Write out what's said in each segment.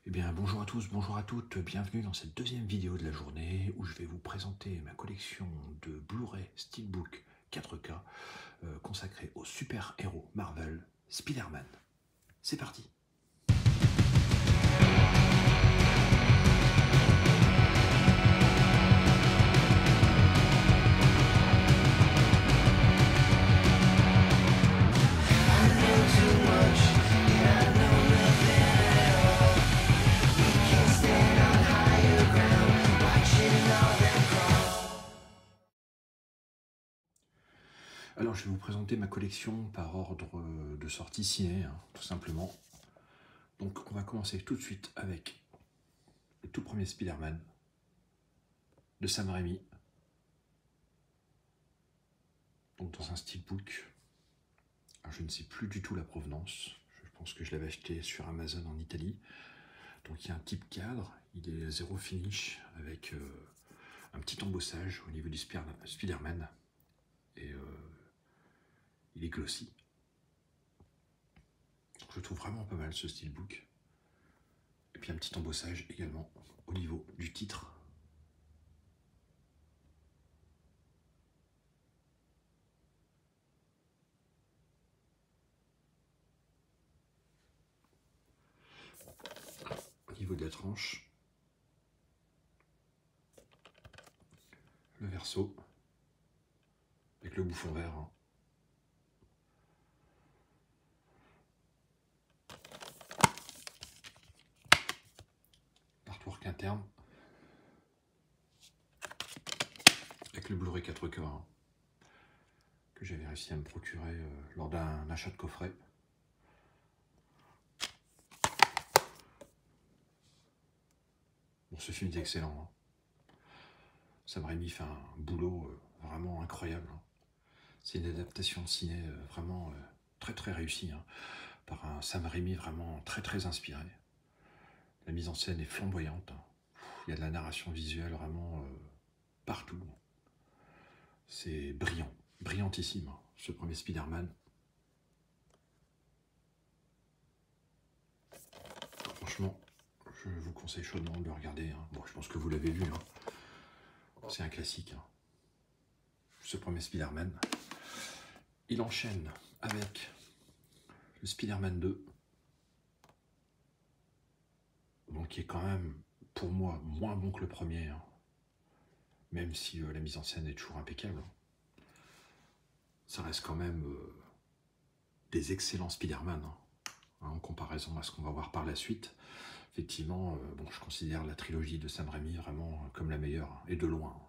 Eh bien, bonjour à tous, bonjour à toutes, bienvenue dans cette deuxième vidéo de la journée où je vais vous présenter ma collection de Blu-ray Steelbook 4K consacrée au super-héros Marvel, Spider-Man. C'est parti! Alors, je vais vous présenter ma collection par ordre de sortie ciné, tout simplement. Donc, on va commencer tout de suite avec le tout premier Spider-Man de Sam Raimi. Donc, dans un steelbook. Alors, je ne sais plus du tout la provenance. Je pense que je l'avais acheté sur Amazon en Italie. Donc, il y a un type cadre. Il est zéro finish avec un petit embossage au niveau du Spider-Man. Et il est glossy. Donc, je trouve vraiment pas mal ce steelbook. Et puis un petit embossage également au niveau du titre. Au niveau de la tranche. Le verso. Avec le bouffon vert. L'artwork interne. Avec le Blu-ray 4K que j'avais réussi à me procurer lors d'un achat de coffret. Bon, ce film est excellent. Sam Raimi fait un boulot vraiment incroyable. C'est une adaptation ciné vraiment très très réussie par un Sam Raimi vraiment très très inspiré. La mise en scène est flamboyante. Il y a de la narration visuelle vraiment partout. C'est brillant, brillantissime, ce premier Spider-Man. Franchement, je vous conseille chaudement de le regarder. Bon, je pense que vous l'avez vu. C'est un classique. Ce premier Spider-Man. Il enchaîne avec le Spider-Man 2. Donc, qui est quand même, pour moi, moins bon que le premier. Même si la mise en scène est toujours impeccable. Ça reste quand même des excellents Spider-Man. En comparaison à ce qu'on va voir par la suite. Effectivement, bon, je considère la trilogie de Sam Raimi vraiment comme la meilleure, et de loin.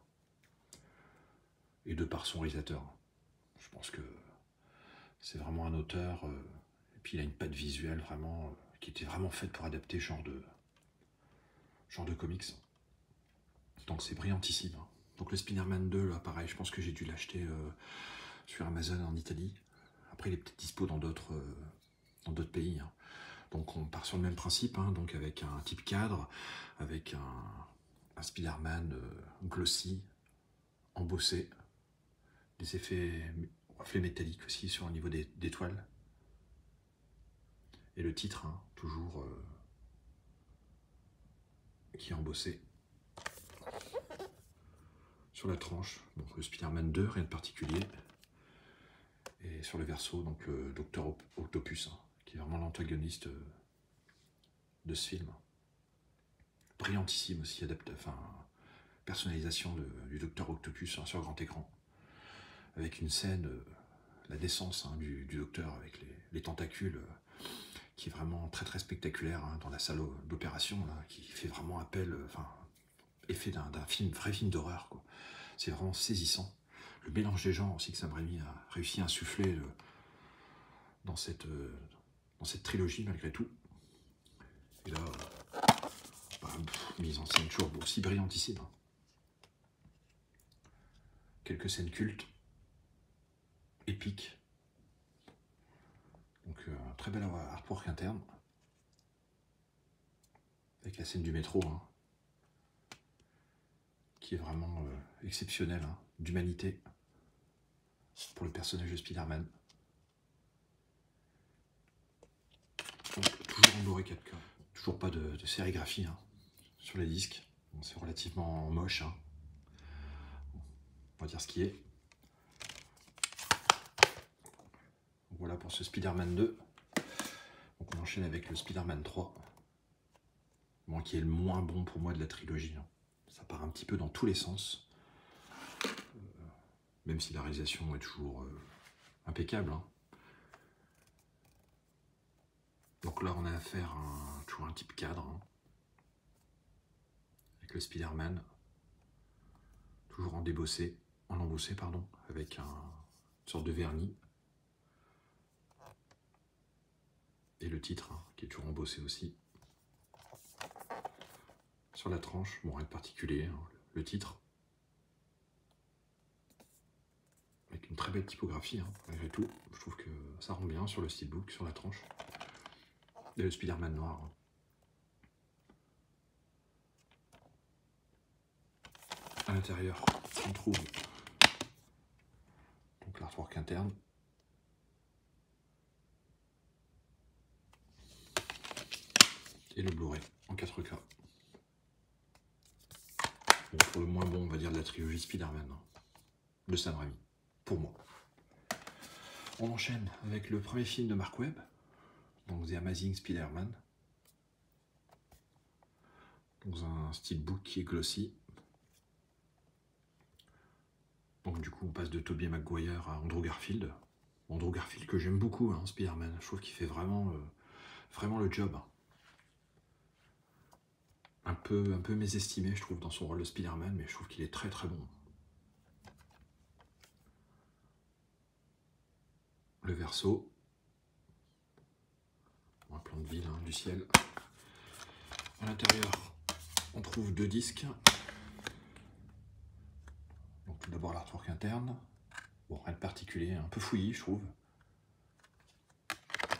Et de par son réalisateur. Je pense que c'est vraiment un auteur, et puis il a une patte visuelle vraiment, qui était vraiment faite pour adapter ce genre de comics. Donc c'est brillantissime. Donc le Spider-Man 2, là pareil, je pense que j'ai dû l'acheter sur Amazon en Italie. Après il est peut-être dispo dans d'autres pays. Donc on part sur le même principe, donc avec un type cadre, avec un Spider-Man glossy, embossé, des effets reflets métalliques aussi sur le niveau des toiles. Et le titre, toujours qui est embossé. Sur la tranche, donc le Spider-Man 2, rien de particulier. Et sur le verso, donc le Docteur Octopus, qui est vraiment l'antagoniste de ce film. Brillantissime aussi, personnalisation du Docteur Octopus sur grand écran. Avec une scène, la naissance du Docteur avec les tentacules, qui est vraiment très très spectaculaire dans la salle d'opération, qui fait vraiment appel, effet d'un vrai film d'horreur. C'est vraiment saisissant. Le mélange des genres aussi que Sam Raimi a réussi à insuffler dans cette trilogie malgré tout. Et là, mise en scène toujours aussi brillantissime. Quelques scènes cultes, épiques. Donc un très bel artwork interne. Avec la scène du métro, qui est vraiment exceptionnelle, d'humanité pour le personnage de Spider-Man. Toujours en Blu-ray 4K, Toujours pas de sérigraphie hein, sur les disques. Bon, c'est relativement moche. Hein. On va dire ce qui est. Voilà pour ce Spider-Man 2. Donc on enchaîne avec le Spider-Man 3. Bon, qui est le moins bon pour moi de la trilogie. Hein. Ça part un petit peu dans tous les sens. Même si la réalisation est toujours impeccable. Hein. Donc là on a affaire à toujours un type cadre. Hein. Avec le Spider-Man. Toujours en embossé, pardon, avec une sorte de vernis. Et le titre, hein, qui est toujours embossé aussi. Sur la tranche, bon, rien de particulier, hein, le titre. Avec une très belle typographie, hein, malgré tout. Je trouve que ça rend bien sur le steelbook, sur la tranche. Et le Spider-Man noir. Hein. À l'intérieur, on trouve donc l'artwork interne. Et le Blu-ray en 4K. Bon, pour le moins bon, on va dire, de la trilogie Spider-Man. Hein, de Sam Raimi, pour moi. On enchaîne avec le premier film de Mark Webb, donc The Amazing Spider-Man. Dans un steelbook qui est glossy. Donc du coup on passe de Tobey Maguire à Andrew Garfield. Andrew Garfield que j'aime beaucoup, hein, Spider-Man. Je trouve qu'il fait vraiment le job. Hein. Un peu mésestimé, je trouve, dans son rôle de Spider-Man, mais je trouve qu'il est très très bon. Le verso. Un plan de ville, hein, du ciel. À l'intérieur, on trouve 2 disques. Donc tout d'abord l'artwork interne. Bon, rien de particulier, un peu fouillis, je trouve.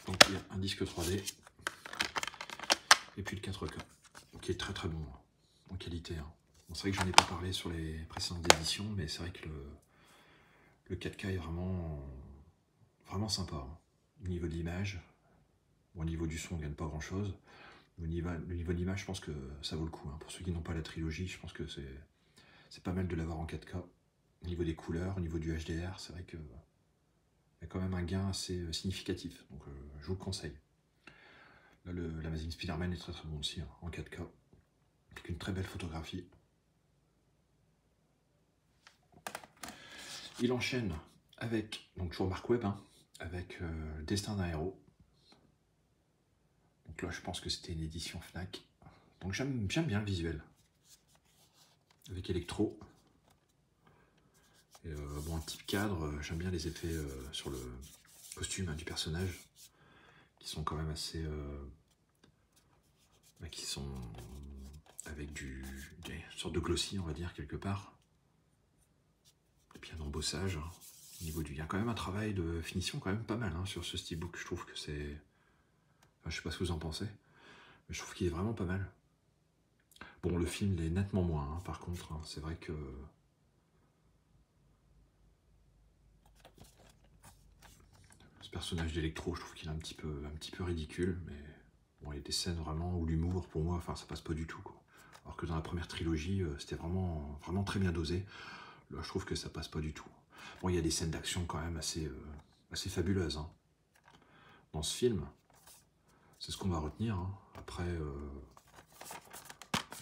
Donc il y a un disque 3D. Et puis le 4K. Qui est très très bon en qualité. Hein. Bon, c'est vrai que j'en ai pas parlé sur les précédentes éditions, mais c'est vrai que le 4K est vraiment sympa. Hein. Au niveau de l'image, bon, au niveau du son, on ne gagne pas grand chose. Au niveau de l'image, je pense que ça vaut le coup. Hein. Pour ceux qui n'ont pas la trilogie, je pense que c'est pas mal de l'avoir en 4K. Au niveau des couleurs, au niveau du HDR, c'est vrai qu'il y a quand même un gain assez significatif. Donc je vous le conseille. Là, l'Amazing Spider-Man est très très bon aussi, hein, en 4K. Avec une très belle photographie. Il enchaîne avec, donc toujours Mark Webb, hein, avec Le Destin d'un héros. Donc là, je pense que c'était une édition Fnac. Donc j'aime bien le visuel. Avec Electro. Et, bon, un type cadre, j'aime bien les effets sur le costume hein, du personnage. Qui sont quand même assez... qui sont avec une sorte de glossy, on va dire, quelque part. Et puis un embossage. Hein, au niveau il y a quand même un travail de finition quand même pas mal hein, sur ce steelbook. Je trouve que c'est... Enfin, je sais pas ce que vous en pensez. Mais je trouve qu'il est vraiment pas mal. Bon, le film l'est nettement moins, hein, par contre. Hein, c'est vrai que... Ce personnage d'Electro, je trouve qu'il est un petit peu ridicule, mais... Bon, il y a des scènes vraiment où l'humour, pour moi, enfin, ça passe pas du tout, quoi. Alors que dans la première trilogie, c'était vraiment très bien dosé. Là, je trouve que ça passe pas du tout. Bon, il y a des scènes d'action quand même assez fabuleuses hein, dans ce film. C'est ce qu'on va retenir. Hein. Après,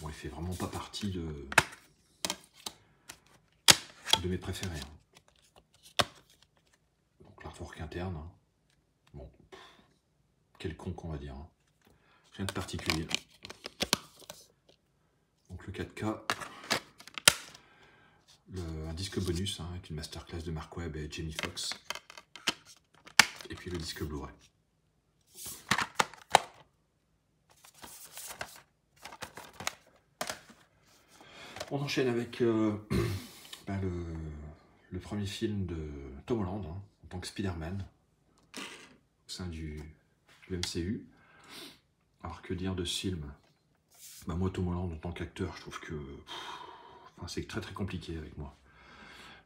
bon, il fait vraiment pas partie de mes préférés. Hein. Donc l'artwork interne, hein. Bon, quelconque on va dire. Hein. Rien de particulier. Donc le 4K, un disque bonus hein, avec une masterclass de Mark Webb et Jamie Foxx. Et puis le disque Blu-ray. On enchaîne avec ben le premier film de Tom Holland hein, en tant que Spider-Man au sein du MCU. Alors que dire de ce film? Ben, moi, Tom Holland en tant qu'acteur, je trouve que enfin, c'est très très compliqué avec moi.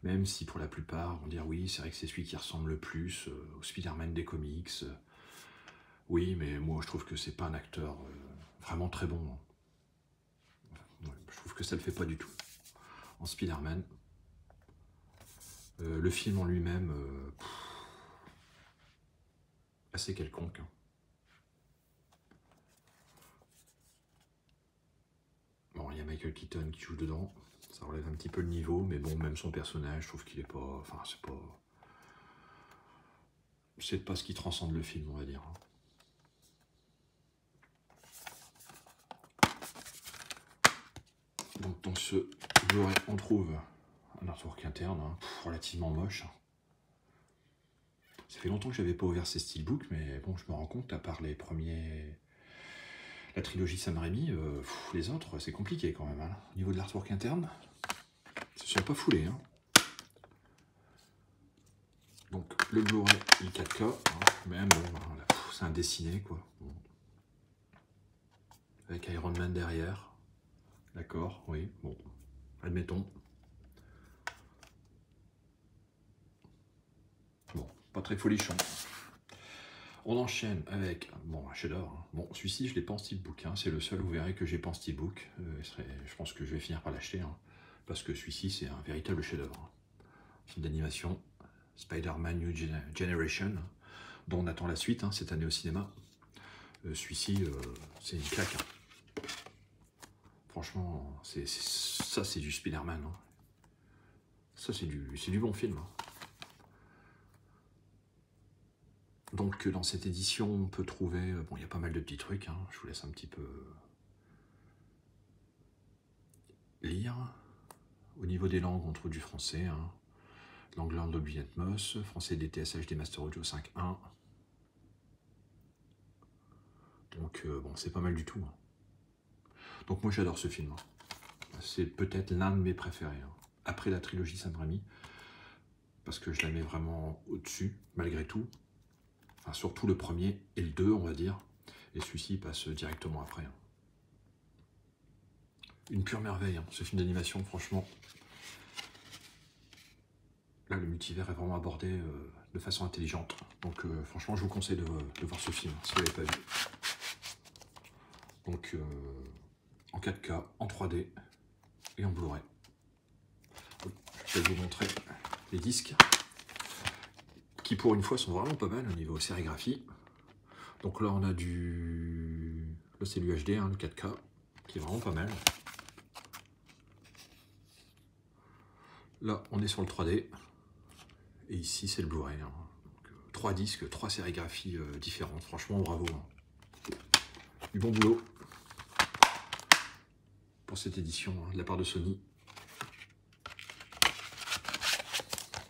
Même si pour la plupart vont dire oui, c'est vrai que c'est celui qui ressemble le plus au Spider-Man des comics. Oui, mais moi je trouve que c'est pas un acteur vraiment très bon. Ouais, je trouve que ça le fait pas du tout. En Spider-Man. Le film en lui-même, assez quelconque. Bon, il y a Michael Keaton qui joue dedans. Ça relève un petit peu le niveau, mais bon, même son personnage, je trouve qu'il est pas... Enfin, c'est pas ce qui transcende le film, on va dire. Donc dans ce Blu-ray, on trouve un artwork interne, relativement moche. Ça fait longtemps que j'avais pas ouvert ces steelbooks, mais bon, je me rends compte, à part les premiers... La trilogie Sam Raimi, les autres, c'est compliqué quand même. Au niveau de l'artwork interne, ils se sont pas foulés. Donc le Blu-ray, il 4K, même bon, voilà, c'est un dessiné, quoi. Bon. Avec Iron Man derrière. D'accord, oui, bon, admettons. Bon, pas très folichon. On enchaîne avec, bon, un chef-d'œuvre. Bon, celui-ci, je l'ai pas en steelbook, c'est le seul, vous verrez, que j'ai pas en steelbook. Je pense que je vais finir par l'acheter, parce que celui-ci, c'est un véritable chef-d'œuvre. Film d'animation, Spider-Man New Generation, dont on attend la suite, cette année au cinéma. Celui-ci, c'est une claque. Franchement, ça, c'est du Spider-Man. Ça, c'est du bon film. Donc, dans cette édition, on peut trouver... Bon, il y a pas mal de petits trucs. Je vous laisse un petit peu lire. Au niveau des langues, on trouve du français. L'anglais en Dolby Atmos, français DTS HD Master Audio 5.1. Donc, bon, c'est pas mal du tout. Donc, moi, j'adore ce film. C'est peut-être l'un de mes préférés. Après la trilogie Sam Raimi. Parce que je la mets vraiment au-dessus, malgré tout. Enfin, surtout le premier et le 2, on va dire. Et celui-ci passe directement après. Une pure merveille, ce film d'animation, franchement. Là, le multivers est vraiment abordé de façon intelligente. Donc, franchement, je vous conseille de voir ce film, si vous ne l'avez pas vu. Donc, en 4K, en 3D et en Blu-ray. Je vais vous montrer les disques, qui pour une fois sont vraiment pas mal au niveau sérigraphie. Donc là, on a du... Là, c'est l'UHD, le 4K, qui est vraiment pas mal. Là, on est sur le 3D. Et ici, c'est le Blu-ray. 3 disques, 3 sérigraphies différentes. Franchement, bravo. Du bon boulot pour cette édition de la part de Sony.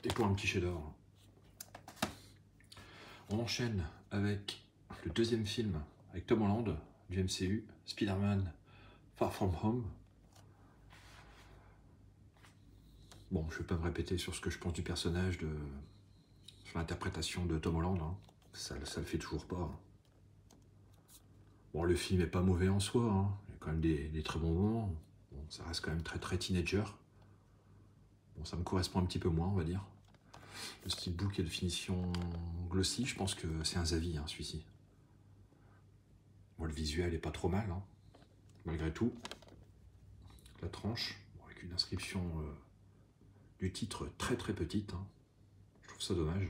Et pour un petit chef-d'œuvre. On enchaîne avec le deuxième film avec Tom Holland du MCU, Spider-Man Far From Home. Bon, je ne vais pas me répéter sur ce que je pense du personnage, sur l'interprétation de Tom Holland. Ça le fait toujours pas. Bon, le film est pas mauvais en soi. Il y a quand même des très bons moments. Bon, ça reste quand même très teenager. Bon, ça me correspond un petit peu moins, on va dire. Le steelbook et de finition glossy, je pense que c'est un Zavi, celui-ci. Bon, le visuel est pas trop mal, malgré tout. La tranche, bon, avec une inscription du titre très petite. Je trouve ça dommage.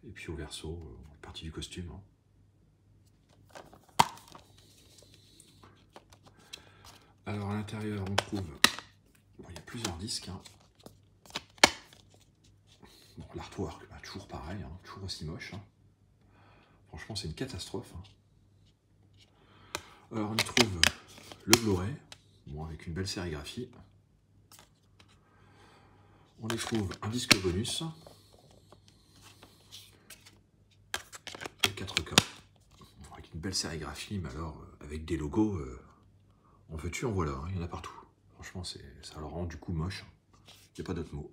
Et puis au verso, partie du costume. Alors à l'intérieur, on trouve... Bon, il y a plusieurs disques. Bon, l'artwork, toujours pareil, toujours aussi moche. Franchement, c'est une catastrophe. Alors on y trouve le Blu-ray, bon, avec une belle sérigraphie. On y trouve un disque bonus. Et 4K. Bon, avec une belle sérigraphie, mais alors avec des logos, en veux-tu, en voilà, il y en a partout. Franchement, ça le rend du coup moche. Il n'y a pas d'autre mot.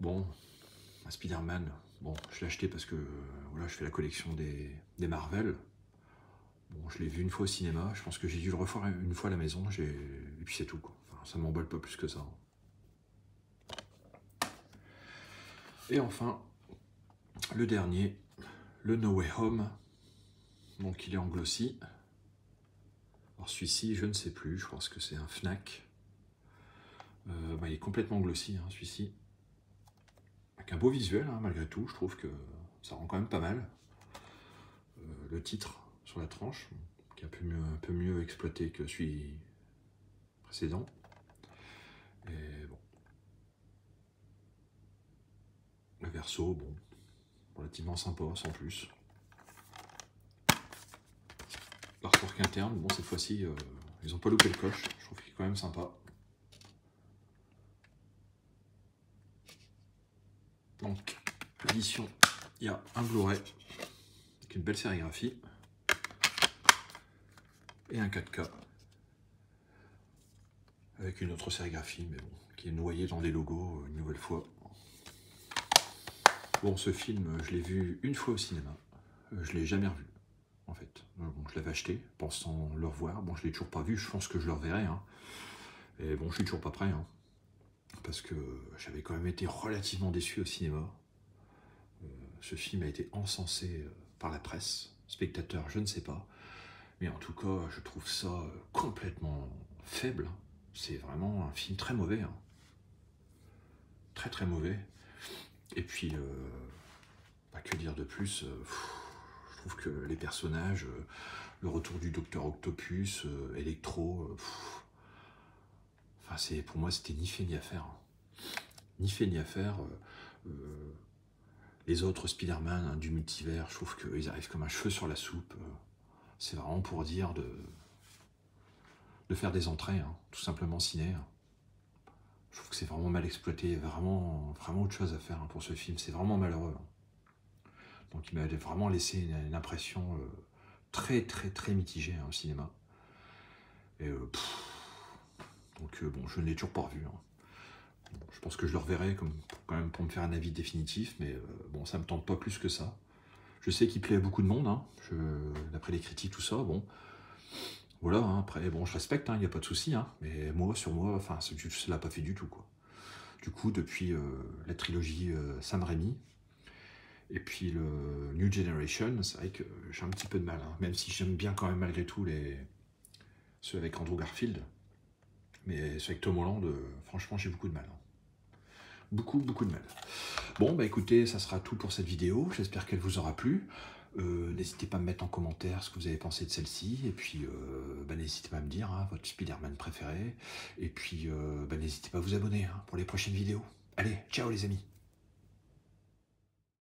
Bon, un Spider-Man, bon, je l'ai acheté parce que voilà, je fais la collection des Marvel. Bon, je l'ai vu une fois au cinéma, je pense que j'ai dû le refaire une fois à la maison, et puis c'est tout, quoi. Enfin, ça ne m'emballe pas plus que ça. Et enfin, le dernier, le No Way Home. Donc il est en glossy. Alors celui-ci, je ne sais plus, je pense que c'est un Fnac. Il est complètement glossy, hein, celui-ci. Avec un beau visuel, hein, malgré tout, je trouve que ça rend quand même pas mal. Le titre sur la tranche, qui est un peu mieux exploité que celui précédent. Et bon. Le verso, bon, relativement sympa, sans plus. L'artwork interne, bon, cette fois-ci, ils n'ont pas loupé le coche. Je trouve qu'il est quand même sympa. Donc, l'édition, il y a un Blu-ray avec une belle sérigraphie et un 4K avec une autre sérigraphie, mais bon, qui est noyée dans des logos une nouvelle fois. Bon, ce film, je l'ai vu une fois au cinéma. Je l'ai jamais revu, en fait. Bon, je l'avais acheté, pensant le revoir. Bon, je l'ai toujours pas vu, je pense que je le reverrai. Hein. Et bon, je suis toujours pas prêt, hein, parce que j'avais quand même été relativement déçu au cinéma. Ce film a été encensé par la presse, spectateur, je ne sais pas. Mais en tout cas, je trouve ça complètement faible. C'est vraiment un film très mauvais. Hein. Très très mauvais. Et puis, que dire de plus, je trouve que les personnages, le retour du Docteur Octopus, Electro, enfin, pour moi, c'était ni fait ni à faire. Hein. Ni fait ni à faire. Les autres Spider-Man hein, du multivers, je trouve qu'ils arrivent comme un cheveu sur la soupe. C'est vraiment pour dire de faire des entrées, hein, tout simplement ciné. Hein. Je trouve que c'est vraiment mal exploité, vraiment autre chose à faire hein, pour ce film. C'est vraiment malheureux. Hein. Donc il m'a vraiment laissé une impression très très très mitigée hein, au cinéma. Et donc bon, je ne l'ai toujours pas revu. Hein. Bon, je pense que je le reverrai quand même pour me faire un avis définitif, mais bon, ça me tente pas plus que ça. Je sais qu'il plaît à beaucoup de monde, hein, d'après les critiques, tout ça, bon. Voilà, hein, après, bon, je respecte, il n'y a pas de souci, hein, mais sur moi, enfin, ça ne l'a pas fait du tout, quoi. Du coup, depuis la trilogie Sam Raimi, et puis le New Generation, c'est vrai que j'ai un petit peu de mal, hein, même si j'aime bien quand même malgré tout ceux avec Andrew Garfield, mais ceux avec Tom Holland, franchement, j'ai beaucoup de mal. Hein. Beaucoup de mal. Bon, bah écoutez, ça sera tout pour cette vidéo. J'espère qu'elle vous aura plu. N'hésitez pas à me mettre en commentaire ce que vous avez pensé de celle-ci. Et puis, n'hésitez pas à me dire hein, votre Spider-Man préféré. Et puis, n'hésitez pas à vous abonner hein, pour les prochaines vidéos. Allez, ciao les amis.